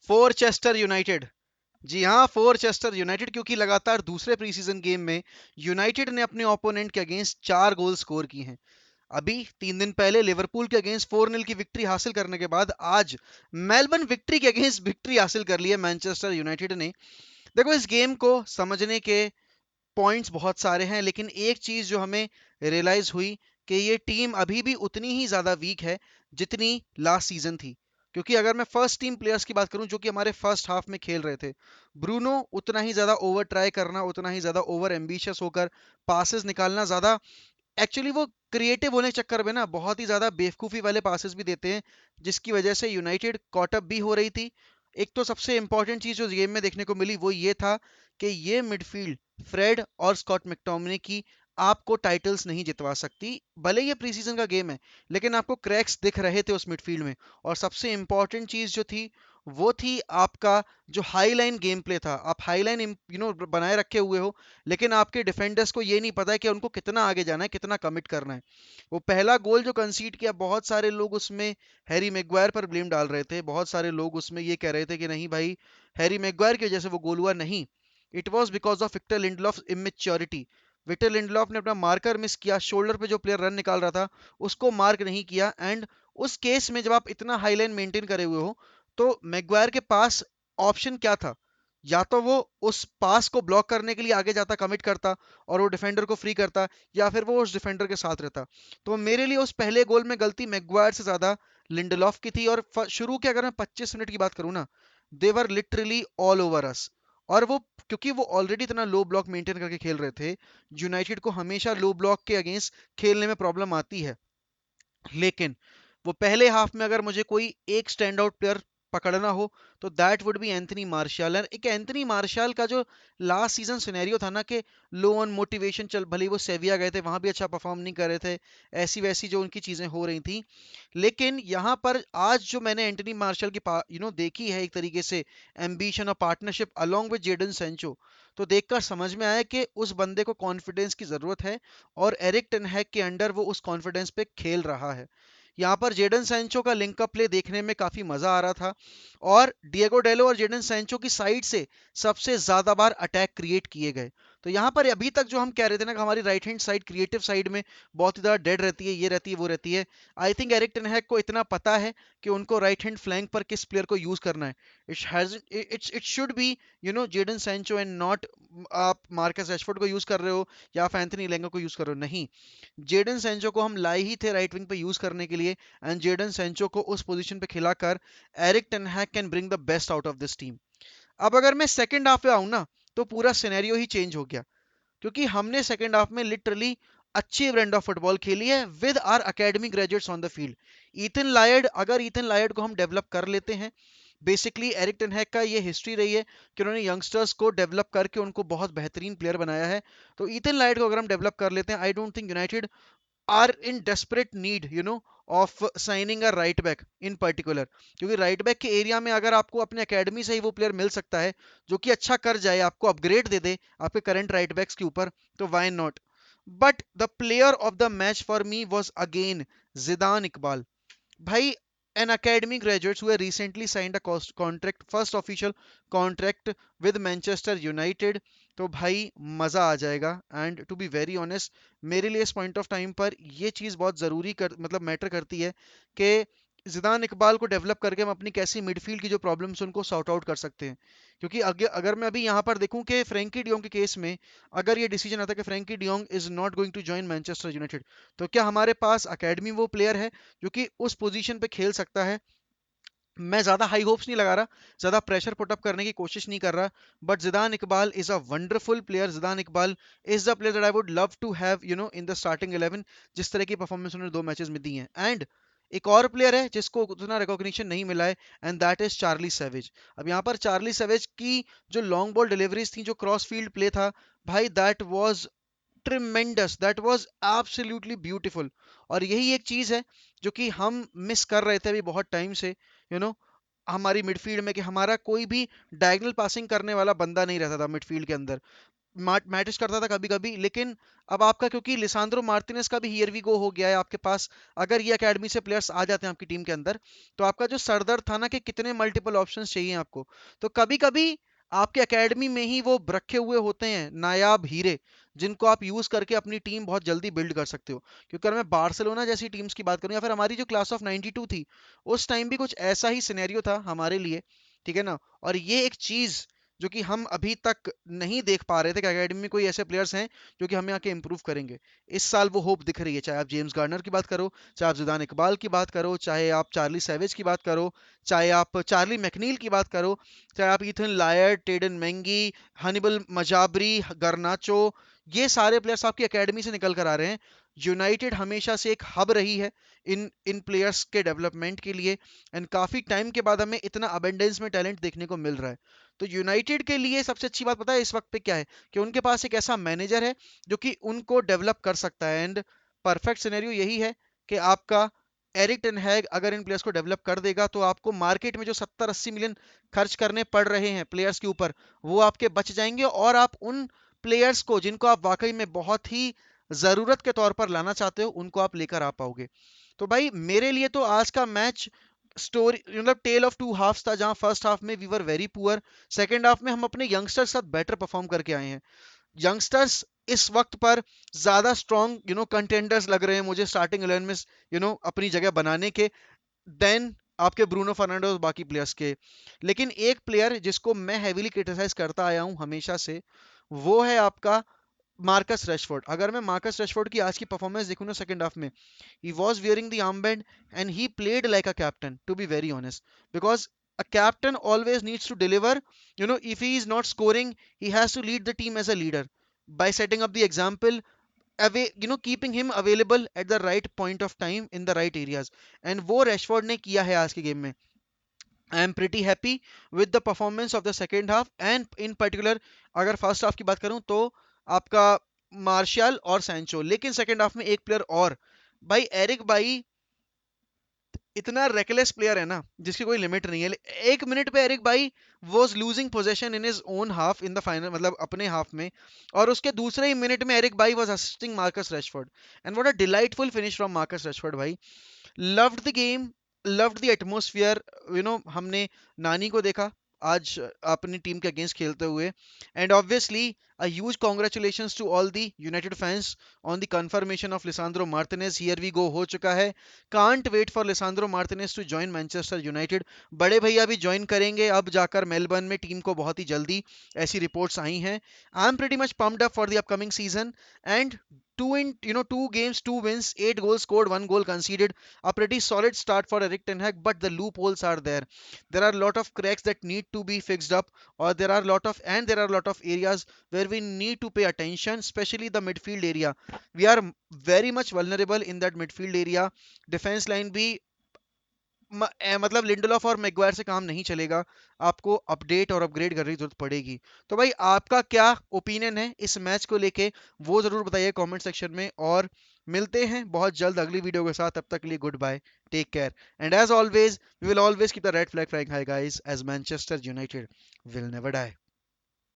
फोरचेस्टर United. जी हाँ, फोरचेस्टर United, क्योंकि लगातार दूसरे प्रीसीजन गेम में यूनाइटेड ने अपने ओपोनेंट के अगेंस्ट 4 गोल स्कोर किए हैं। अभी 3 दिन पहले लिवरपूल के अगेंस्ट 4-0 की विक्ट्री हासिल करने के बाद आज मेलबर्न विक्ट्री के अगेंस्ट विक्ट्री हासिल कर ली है मैनचेस्टर यूनाइटेड ने। देखो, इस गेम को समझने के पॉइंट्स बहुत सारे हैं, लेकिन एक चीज जो हमें रियलाइज हुई कि ये टीम अभी भी उतनी ही ज्यादा वीक है जितनी लास्ट सीजन थी। क्योंकि अगर मैं फर्स्ट टीम प्लेयर्स की बात करूं जो कि हमारे फर्स्ट हाफ में खेल रहे थे, ब्रूनो उतना ही ज्यादा ओवर ट्राई करना, उतना ही ज्यादा ओवर एम्बिशियस होकर पासेस निकालना, ज्यादा एक्चुअली वो क्रिएटिव होने के चक्कर में ना बहुत ही ज्यादा बेवकूफी वाले पासेस भी देते हैं, जिसकी वजह से यूनाइटेड कॉटअप भी हो रही थी। एक तो सबसे इंपॉर्टेंट चीज जो गेम में देखने को मिली वो ये था कि ये मिडफील्ड फ्रेड और स्कॉट मैकटोमिनी की आपको टाइटल्स नहीं जितवा सकती। भले ये प्रीसीजन का गेम है, लेकिन आपको क्रैक्स दिख रहे थे उस मिडफील्ड में। और सबसे इंपॉर्टेंट चीज जो थी वो थी आपका जो हाई लाइन गेम प्ले था। आप हाई लाइन बनाए रखे हुए हो, लेकिन आपके डिफेंडर्स को ये नहीं पता है कि उनको कितना आगे जाना है, कितना कमिट करना है। वो पहला गोल जो कंसीड किया, बहुत सारे लोग उसमें हैरी मैग्वायर पर ब्लेम डाल रहे थे। बहुत सारे लोग उसमें ये कह रहे थे कि नहीं भाई, हैरी मैग्वायर की वजह से वो गोल हुआ। नहीं, it was because of Victor Lindelof immaturity. Victor Lindelof ने अपना मार्कर मिस किया, शोल्डर पे जो प्लेयर रन निकाल रहा था उसको मार्क नहीं किया। एंड उस केस में जब आप इतना हाई लाइन मेंटेन करे हुए हो, तो मैग्वायर के पास ऑप्शन क्या था? या तो वो उस पास को ब्लॉक करने के लिए आगे जाता, कमिट करता और वो डिफेंडर को फ्री करता, या फिर वो उस डिफेंडर के साथ रहता। तो मेरे लिए उस पहले गोल में गलती मैग्वायर से ज्यादा लिंडलॉफ की थी। और शुरू के अगर मैं 25 मिनट की बात करूं ना, they were literally all over us. और वो, क्योंकि वो ऑलरेडी इतना लो ब्लॉक मेंटेन करके खेल रहे थे, यूनाइटेड को हमेशा लो ब्लॉक के अगेंस्ट खेलने में प्रॉब्लम आती है। लेकिन वो पहले हाफ में अगर मुझे कोई एक स्टैंड आउट प्लेयर पकड़ना हो तो that would be Anthony Martial. एक एंथनी मार्शल का जो लास्ट सीजन सिनेरियो था ना कि लो ऑन मोटिवेशन, चल भले वो सेविया गए थे, वहां भी अच्छा परफॉर्म नहीं कर रहे थे, ऐसी वैसी जो उनकी चीजें हो रही थी। लेकिन यहाँ पर आज जो मैंने एंटनी मार्शल की देखी है एक तरीके से एम्बिशन और partnership along with Jadon Sancho, तो देखकर समझ में आया कि उस बंदे को कॉन्फिडेंस की जरूरत है, और एरिक टेन हैग के अंडर वो उस कॉन्फिडेंस पे खेल रहा है। यहाँ पर जेडन सैंचो का लिंकअप प्ले देखने में काफी मजा आ रहा था, और डिएगो डेलो और जेडन सैंचो की साइड से सबसे ज्यादा बार अटैक क्रिएट किए गए। तो यहाँ पर अभी तक जो हम कह रहे थे ना कि हमारी right hand side, creative side में बहुत ही ज्यादा डेड रहती है, ये रहती है वो रहती है, आई थिंक एरिक टेन हैग को इतना पता है कि उनको राइट हैंड फ्लैंक पर किस प्लेयर को यूज करना है। It should be Jadon Sancho and not आप मार्कस रैशफोर्ड को यूज कर रहे हो या फिर एंथनी लेंगा को यूज कर रहे हो। नहीं, जेडन सेंचो को हम लाए ही थे राइट विंग पे यूज करने के लिए, एंड जेडन सेंचो को उस पोजीशन पे खिलाकर Erik ten Hag can bring the best out of this team. अब अगर मैं सेकंड हाफ पे आऊं ना, तो पूरा सिनेरियो ही चेंज हो गया, क्योंकि हमने सेकंड हाफ में लिटरली अच्छी ब्रांड ऑफ फुटबॉल खेली है with our academy graduates on the field. Ethan Laird, अगर ईथन लायड को हम डेवलप कर लेते हैं, बेसिकली एरिक टेन हैग का ये हिस्ट्री रही है कि उन्होंने यंगस्टर्स को डेवलप करके उनको बहुत बेहतरीन प्लेयर बनाया है। तो ईथन लायड को अगर हम डेवलप कर लेते हैं, I don't think United are in desperate need of signing a right back in particular। क्योंकि राइट बैक के एरिया में अगर आपको अपने एकेडमी से ही वो प्लेयर मिल सकता है जो कि अच्छा कर जाए, आपको अपग्रेड दे दे आपके करंट राइट बैक्स के ऊपर, तो why not. But the player of the match for me was again Zidane Iqbal. भाई, an academy graduates who have recently signed a contract, first official contract with Manchester United। तो भाई मजा आ जाएगा। And to be very honest, मेरे लिए इस point of time पर ये चीज़ बहुत ज़रूरी मतलब मैटर करती है कि जिदान इकबाल को डेवलप करके हम अपनी कैसी मिडफील्ड की जो प्रॉब्लम्स उनको सॉर्ट आउट कर सकते हैं। क्योंकि अगर मैं अभी यहाँ पर देखूं कि फ्रैंकी डियोंग के केस में अगर ये डिसीजन आता है कि Frenkie de Jong is not going to join Manchester United, तो क्या हमारे पास अकेडमी वो प्लेयर है जो कि उस पोजीशन पे खेल सकता है? मैं ज्यादा हाई होप्स नहीं लगा रहा, ज्यादा प्रेशर पुट अप करने की कोशिश नहीं कर रहा, but Zidane Iqbal is a wonderful player. Zidane Iqbal is the player that I would love to have in the starting 11, जिस तरह की परफॉर्मेंस उन्होंने 2 मैचेस में दी है। एंड एक और प्लेयर है जिसको उतना रिकॉग्निशन नहीं मिला है, and that is Charlie savage. अब यहाँ पर चार्ली सैवेज की जो लॉन्ग बॉल डिलीवरीज थी, जो क्रॉस फील्ड प्ले था, भाई that was tremendous, that was absolutely beautiful. और यही एक चीज है जो कि हम मिस कर रहे थे अभी बहुत टाइम से, यू नो हमारी मिडफील्ड में, कि हमारा कोई भी डायगोनल पासिंग करने वाला बंदा नहीं रहता था मिडफील्ड के अंदर। मैटिस करता था कभी कभी, लेकिन अब आपका क्योंकि लिसांद्रो मार्टिनेज का भी हियर वी गो हो गया है आपके पास, अगर ये एकेडमी से प्लेयर्स आ जाते हैं आपकी टीम के अंदर, तो आपका जो सरदर्द था ना कि कितने मल्टीपल ऑप्शंस चाहिए आपको, तो कभी कभी आपके एकेडमी में ही वो रखे हुए होते हैं नायाब हीरे, जिनको आप यूज करके अपनी टीम बहुत जल्दी बिल्ड कर सकते हो। क्योंकि अगर मैं बार्सिलोना जैसी टीम्स की बात करूं या फिर हमारी जो क्लास ऑफ 92 थी, उस टाइम भी कुछ ऐसा ही सिनेरियो था हमारे लिए, ठीक है ना। और ये एक चीज जो कि हम अभी तक नहीं देख पा रहे थे कि एकेडमी में कोई ऐसे प्लेयर्स हैं जो कि हमें आके इंप्रूव करेंगे। इस साल वो होप दिख रही है, चाहे आप जेम्स गार्नर की बात करो, चाहे आप जिदान इकबाल की बात करो, चाहे आप चार्ली सैवेज की बात करो, चाहे आप चार्ली मैकनील की बात करो, चाहे आप इथन लायर, टेडन मैंगी, हनिबल मजाबरी, गर्नाचो, ये सारे प्लेयर्स आपकी एकेडमी से निकल कर आ रहे हैं। यूनाइटेड हमेशा से एक हब रही है इन इन प्लेयर्स के डेवलपमेंट के लिए, एंड काफी टाइम के बाद हमें इतना अबेंडेंस में टैलेंट देखने को मिल रहा है। तो यूनाइटेड के लिए सबसे अच्छी बात पता है इस वक्त पे क्या है, कि उनके पास एक ऐसा मैनेजर है जो कि उनको डेवलप कर सकता है, एंड परफेक्ट सिनेरियो यही है कि आपका एरिक टेन हैग अगर इन प्लेयर्स को डेवलप कर देगा, तो आपको मार्केट में जो 70-80 मिलियन खर्च करने पड़ रहे हैं प्लेयर्स के ऊपर, वो आपके बच जाएंगे, और आप उन प्लेयर्स को जिनको आप वाकई में बहुत ही जरूरत के तौर पर लाना चाहते हो, उनको आप लेकर आ पाओगे। तो भाई मेरे लिए तो आज का मैच स्टोरी मतलब टेल ऑफ टू हाफ्स था, जहां फर्स्ट हाफ में we were very poor, second half में हम अपने यंगस्टर्स के साथ बेटर परफॉर्म करके आए हैं। यंगस्टर्स इस वक्त पर ज्यादा स्ट्रॉन्ग कंटेंडर्स लग रहे हैं मुझे स्टार्टिंग 11 में अपनी जगह बनाने के, देन आपके ब्रूनो फर्नांडो और बाकी प्लेयर्स के। लेकिन एक प्लेयर जिसको मैं हैवीली क्रिटिसाइज करता आया हूं हमेशा से, वो है आपका मार्कस रेशफोर्ड। अगर मैं मार्कस रेशफोर्ड की आज की परफॉर्मेंस देखूं ना सेकंड हाफ में, he was wearing the armband and he played like a captain, to be very honest, because a captain always needs to deliver. If he is not scoring, he has to lead the team as a leader by setting up the example, away, keeping him available at the right point of time in the right areas, and वो rashford ने किया है आज के game में। I am pretty happy with the performance of the second half, and in particular अगर first half की बात करूं तो आपका मार्शियल और सैंचो, लेकिन सेकेंड हाफ में एक प्लेयर और, भाई एरिक भाई इतना रेकलेस प्लेयर है ना जिसकी कोई लिमिट नहीं है। एक मिनट पे एरिक भाई was losing position in his own half in the final, मतलब अपने हाफ में, और उसके दूसरे ही मिनट में एरिक भाई was assisting Marcus Rashford, and what a delightful finish from Marcus Rashford भाई। Loved the game, loved the atmosphere. हमने नानी को देखा आज अपनी टीम के अगेंस्ट खेलते हुए, and obviously a huge congratulations to all the United fans on the confirmation of Lisandro Martinez. Here we go हो चुका है, can't wait for Lisandro Martinez to join Manchester United. बड़े भैया भी ज्वाइन करेंगे अब जाकर मेलबर्न में टीम को बहुत ही जल्दी, ऐसी रिपोर्ट्स आई हैं। I am pretty much pumped up for the upcoming season, and two games, two wins, 8 goals scored, 1 goal conceded. A pretty solid start for Erik Ten Hag, but the loopholes are there. There are a lot of cracks that need to be fixed up, or there are a lot of areas where we need to pay attention, especially the midfield area. We are very much vulnerable in that midfield area. Defense line भी मतलब Lindelof और Maguire से काम नहीं चलेगा, आपको update और upgrade करने की जरूरत पड़ेगी। तो भाई आपका क्या ओपिनियन है इस मैच को लेके, वो जरूर बताइए कमेंट सेक्शन में, और मिलते हैं बहुत जल्द अगली वीडियो के साथ। तब तक के लिए goodbye, take care, and as always we will always keep the red flag flying high guys, as Manchester United will never die.